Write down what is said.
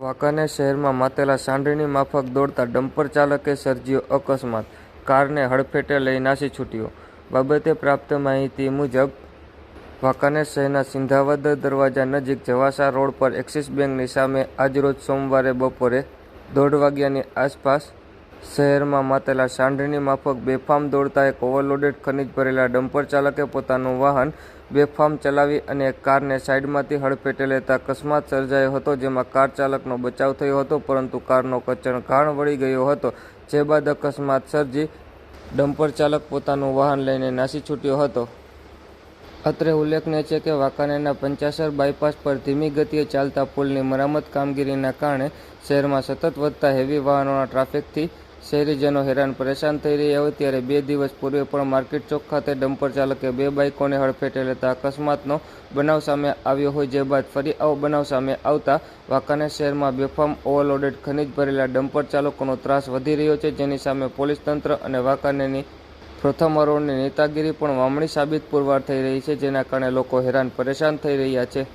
વાંકાનેર શહેરમાં માતેલા સાંઢણી માફક દોડતા ડમ્પર ચાલકે સર્જ્યો અકસ્માત, કારને હડફેટે લઈ નાસી છૂટ્યો. બાબતે પ્રાપ્ત માહિતી મુજબ વાંકાનેર શહેરના સિંધાવદર દરવાજા નજીક જવાસા રોડ પર એક્સિસ બેંકની સામે આજરોજ સોમવારે બપોરે 1:30 વાગ્યાની આસપાસ શહેરમાં માતેલા સાંઢણી માફક બેફામ દોડતા એક ઓવરલોડેડ ખનીજ ભરેલા ડમ્પર ચાલકે પોતાનું વાહન બેફામ ચલાવી અને એક કારને સાઇડમાંથી હડફેટે લેતા અકસ્માત સર્જાયો હતો, જેમાં કાર ચાલકનો બચાવ થયો હતો, પરંતુ કારનો કચરઘાણ વળી ગયો હતો. જે બાદ અકસ્માત સર્જી ડમ્પર ચાલક પોતાનું વાહન લઈને નાસી છૂટ્યો હતો. અત્રે ઉલ્લેખનીય છે કે વાંકાનેરના પંચાસર બાયપાસ પર ધીમી ગતિએ ચાલતા પુલની મરામત કામગીરીના કારણે શહેરમાં સતત વધતા હેવી વાહનોના ટ્રાફિકથી શહેરીજનો હેરાન પરેશાન થઈ રહ્યા હોય, ત્યારે 2 દિવસ પૂર્વે પણ માર્કેટ ચોક ખાતે ડમ્પર ચાલકે 2 બાઇકોને હડફેટે લેતા અકસ્માતનો બનાવ સામે આવ્યો હોય. જે બાદ ફરી આવો બનાવ સામે આવતા વાંકાનેર શહેરમાં બેફામ ઓવરલોડેડ ખનીજ ભરેલા ડમ્પર ચાલકોનો ત્રાસ વધી રહ્યો છે, જેની સામે પોલીસ તંત્ર અને વાંકાનેરની પ્રથમ રોડની નેતાગીરી પણ વામણી સાબિત પુરવાર થઈ રહી છે, જેના કારણે લોકો હેરાન પરેશાન થઈ રહ્યા છે.